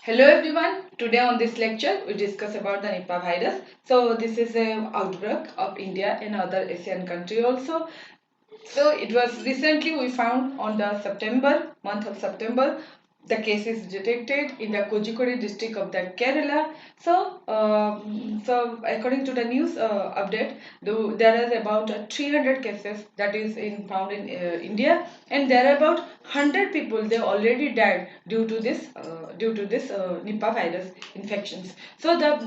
Hello everyone. Today on this lecture we discuss about the Nipah virus. So this is a outbreak of India and other Asian country also. So it was recently we found on the month of September, the case is detected in the Kozhikode district of the Kerala. So according to the news update, there are about 300 cases that is found in India, and there are about 100 people they already died due to this Nipah virus infections. So the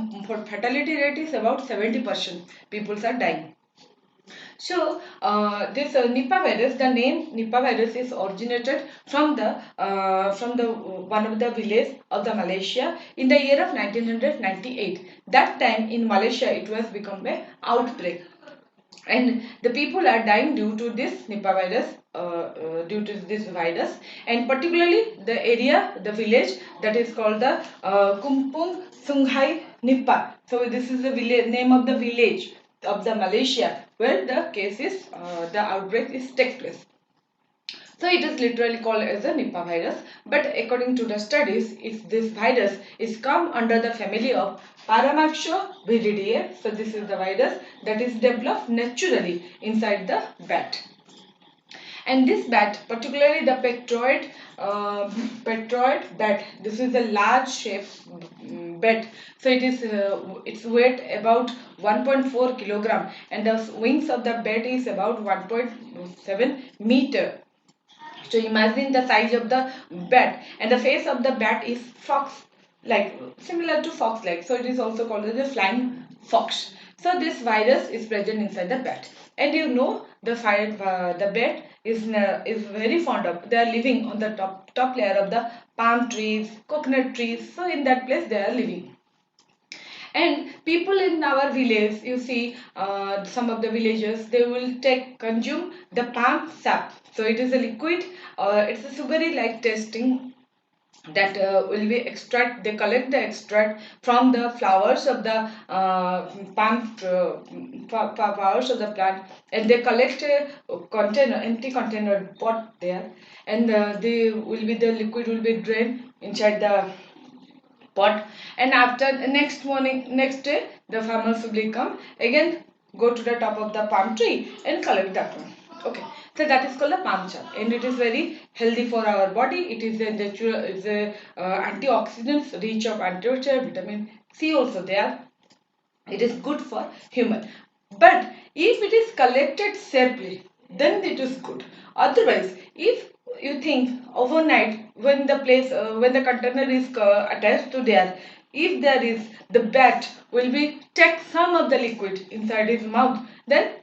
fatality rate is about 70%. People are dying. So this Nipah virus, the name Nipah virus is originated from the one of the village of the Malaysia in the year of 1998. That time in Malaysia it was become a outbreak, and the people are dying due to this Nipah virus. Due to this virus, and particularly the village that is called the Kampung Sungai Nipah. So this is the village name of the village of the Malaysia where the outbreak is take place. So it is literally called as a Nipah virus. But according to the studies, this virus is come under the family of Paramyxoviridae. So this is the virus that is developed naturally inside the bat. And this bat, particularly the petroid bat, this is a large shape bat. So its weight about 1.4 kilogram, and the wings of the bat is about 1.7 meter. So imagine the size of the bat, and the face of the bat is fox like, similar to fox like. So it is also called as a flying fox. So this virus is present inside the bat, and the bat is very fond of. They are living on the top layer of the palm trees, coconut trees. So in that place they are living. And people in our village, you see, some of the villagers, they will consume the palm sap. So it is a liquid, it's a sugary like tasting that will be extract. They collect the extract from the flowers of the flowers of the plant, and they collect a empty container pot there, and the liquid will be drained inside the pot. And after next day the farmers will come again, go to the top of the palm tree and collect that one. Okay, so that is called a palm chap, and it is very healthy for our body. It is a natural, it's a antioxidants, rich of antioxidant, vitamin C also there. It is good for human. But if it is collected safely, then it is good. Otherwise, if you think overnight, when the container is attached to there, if there is, the bat will be take some of the liquid inside his mouth, then,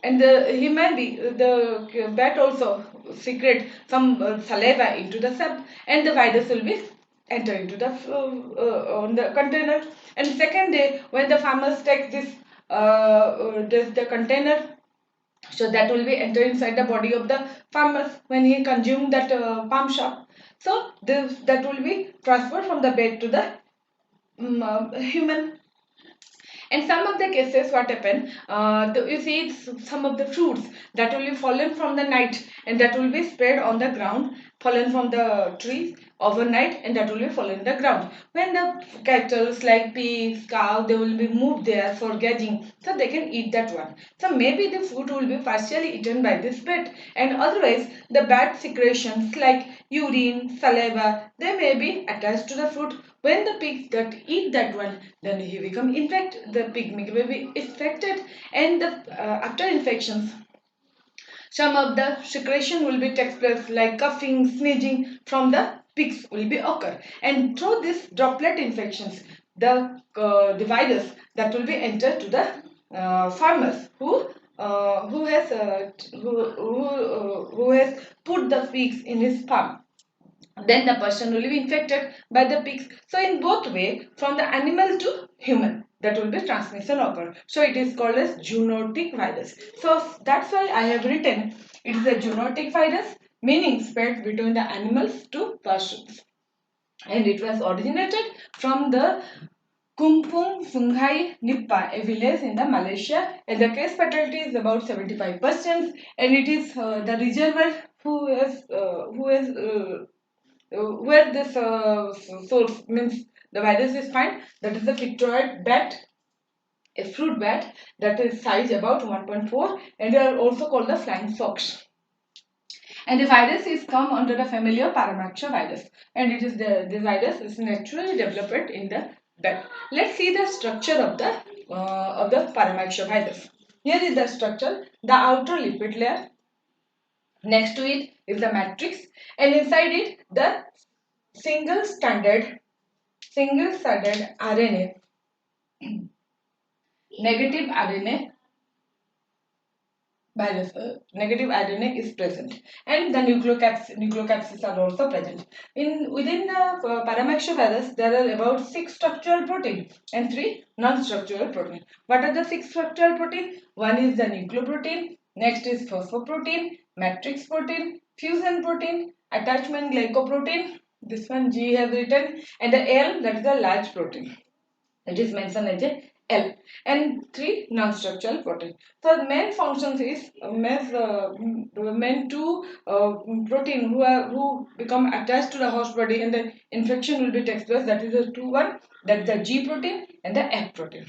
and he may be, the bat also secrete some saliva into the sap, and the virus will be enter into the on the container. And second day, when the farmers take the container, so that will be enter inside the body of the farmers when he consume that palm shop. So that will be transferred from the bed to the human. And some of the cases, what happen, you see, some of the fruits that will be fallen from the night, and that will be spread on the ground, fallen from the trees overnight, and that will be fallen in the ground. When the cattle like pigs, cow, they will be moved there for grazing, so they can eat that one. So maybe the food will be partially eaten by this bat, and otherwise the bad secretions like urine, saliva, they may be attached to the fruit. When the pigs that eat that one, then he become infected. The pig may be infected, and after infections, some of the secretion will be take place like coughing, sneezing from the pigs will be occur, and through this droplet infections, the virus that will be entered to the farmers who has put the pigs in his farm, then the person will be infected by the pigs. So in both way, from the animal to human, that will be transmission occur. So it is called as zoonotic virus. So that's why I have written it is a zoonotic virus, meaning spread between the animals to persons, and it was originated from the Kampung Sungai Nipah, a village in the Malaysia, and the case fatality is about 75%, and it is the reservoir who has where this source means the virus is found, that is the pictoid bat, a fruit bat that is size about 1.4, and they are also called the flying fox. And the virus is come under the family of Paramyxoviridae, and it is the virus is naturally developed in the bat. Let's see the structure of the Paramyxoviridae. Here is the structure: the outer lipid layer. Next to it is the matrix, and inside it the single-stranded RNA, negative RNA virus, negative RNA is present, and the nucleocapsids are also present. Within the Paramyxoviridae, there are about 6 structural protein and 3 non-structural protein. What are the 6 structural protein? One is the nucleoprotein, next is phosphoprotein, matrix protein, fusion protein, attachment glycoprotein. This one G have written, and the L, that is the large protein. It is mentioned as a L, and 3 non-structural protein. So the main functions is main 2 protein who become attached to the host body, and the infection will be takes place. That is the 2 1, that is the G protein and the F protein.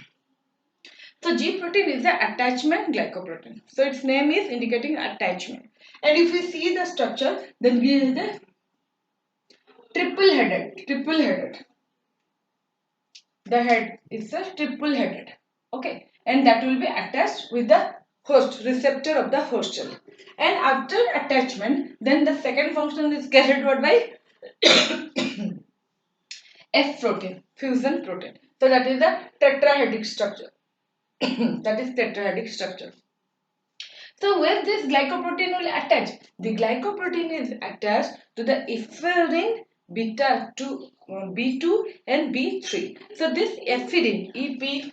So G protein is the attachment glycoprotein. So its name is indicating attachment. And if we see the structure, then we have the triple-headed. The head is a triple headed, okay, and that will be attached with the host receptor of the host cell. And after attachment, then the second function is carried out by F protein, fusion protein. So that is the tetrahedric structure. That is tetrahedric structure. So where this glycoprotein will attach? The glycoprotein is attached to the efferin beta 2, B2 and B3. So this efferin, EPHRIN,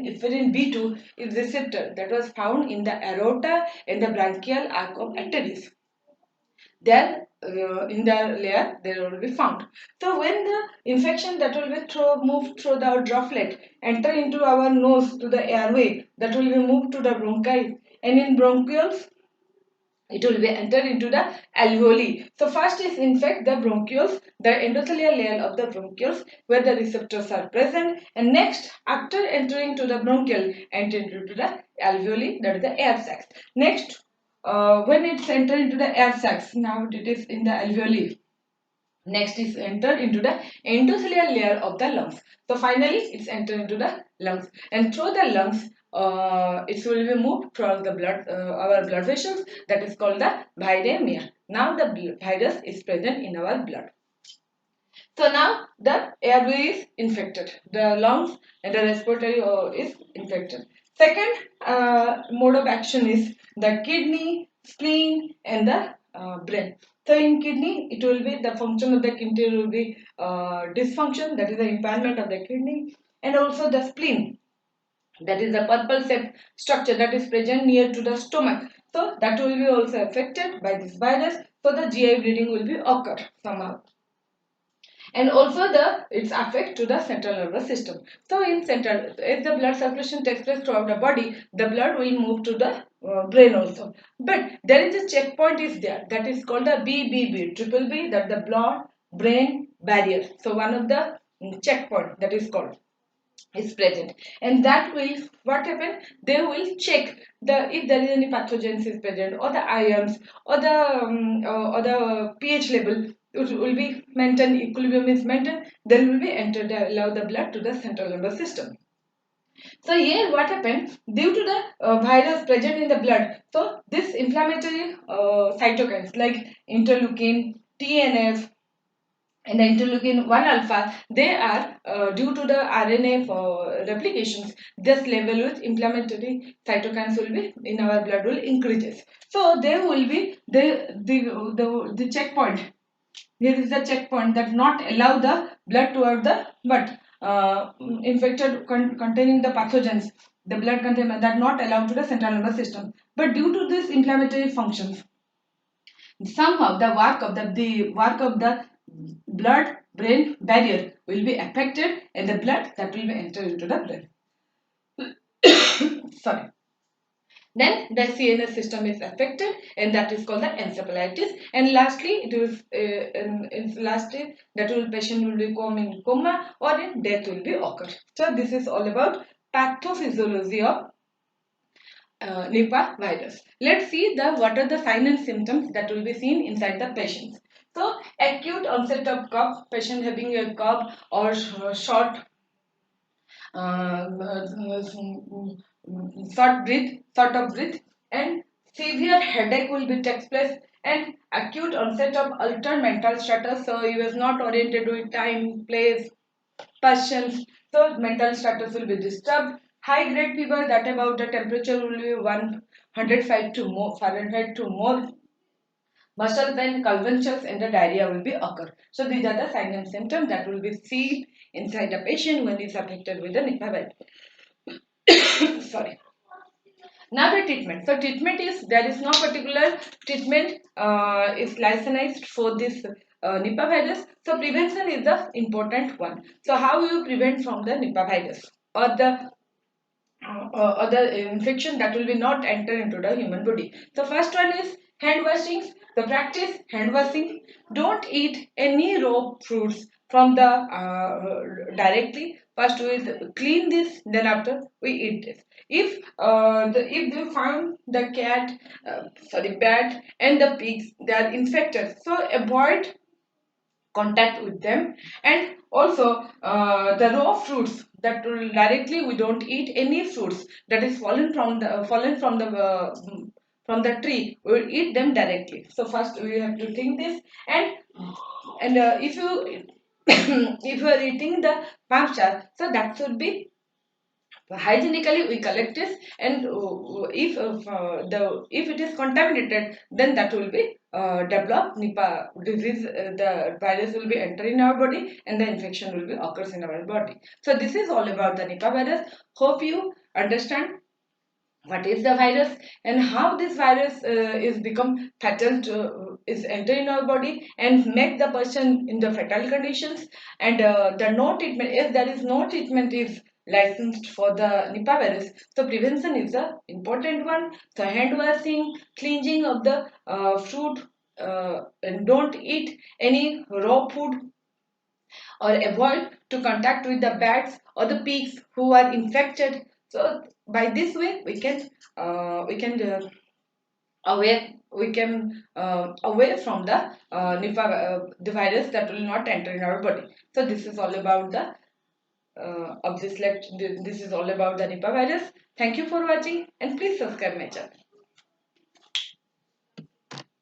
efferin B2 is receptor that was found in the aorta and the branchial arc of arteries. There in the layer there will be found. So when the infection that will be moved through the droplet enter into our nose to the airway, that will be moved to the bronchi, and in bronchioles it will be entered into the alveoli. So first is infect the bronchioles, the endothelial layer of the bronchioles where the receptors are present, and next after entering to the bronchial enter into the alveoli, that is the air sacs. Next when it's entered into the air sacs, now it is in the alveoli. Next is entered into the endothelial layer of the lungs. So finally it's entered into the lungs, and through the lungs it will be moved throughout the blood, our blood vessels, that is called the viremia. Now the virus is present in our blood. So now the airway is infected, the lungs and the respiratory is infected. Second mode of action is the kidney, spleen and the brain. So in kidney, it will be the function of the kidney will be dysfunction, that is the impairment of the kidney, and also the spleen, that is the purple shaped structure that is present near to the stomach. So that will be also affected by this virus. So the GI bleeding will be occur somehow. And also its affect to the central nervous system. So in central, if the blood circulation takes place throughout the body, the blood will move to the brain also. But there is a checkpoint is there, that is called the BBB, triple B, that the blood brain barrier. So one of the checkpoint that is called is present, and that will what happen, they will check if there is any pathogens is present, or the ions, or the pH level will be maintained, equilibrium is maintained, then will be entered, allow the blood to the central nervous system. So here what happened, due to the virus present in the blood, so this inflammatory cytokines like interleukin, TNF and the interleukin 1 alpha, they are due to the RNA replications, this level with inflammatory cytokines will be in our blood will increases. So there will be the checkpoint. Here is the checkpoint that not allow the blood toward the infected containing the pathogens, the blood containment that not allowed to the central nervous system. But due to this inflammatory functions, somehow the work of the blood brain barrier will be affected, and the blood that will be enter into the brain. Sorry. Then the CNS system is affected, and that is called the encephalitis. And lastly, it is lastly that will patient will become in coma, or in death will be occur. So this is all about pathophysiology of Nipah virus. Let's see what are the signs and symptoms that will be seen inside the patients. So acute onset of cough, patient having a cough or short short of breath, and severe headache will be takes place, and acute onset of altered mental status. So he was not oriented with time, place, passions. So mental status will be disturbed. High grade fever, that about the temperature will be 105 to more Fahrenheit to more. Muscle pain, convulsions, and the diarrhea will be occur. So these are the signs and symptoms that will be seen inside a patient when he is affected with the Nipah virus. Sorry. Now the treatment. So treatment is, there is no particular treatment is licensed for this Nipah virus. So prevention is the important one. So how you prevent from the Nipah virus or the infection that will be not enter into the human body. So first one is hand washing. The practice hand washing. Don't eat any raw fruits from the directly. First we clean this, then after we eat this. If they found the cat, bat and the pigs, they are infected. So avoid contact with them. And also the raw fruits that will directly, we don't eat any fruits that is fallen from the tree, we will eat them directly. So first we have to think this. And if you if you are eating the pamcha, so that should be hygienically we collect this. And if it is contaminated, then that will be develop Nipah disease. The virus will be enter in our body, and the infection will be occurs in our body. So this is all about the Nipah virus. Hope you understand what is the virus and how this virus is become fatal is enter in our body and make the person in the fatal conditions. And the no treatment, if there is no treatment is licensed for the Nipah virus, so prevention is the important one. So hand washing, cleansing of the fruit, and don't eat any raw food, or avoid to contact with the bats or the pigs who are infected. So by this way we can away from the Nipah the virus that will not enter in our body. So this is all about the of this lecture. This is all about the Nipah virus. Thank you for watching, and please subscribe my channel.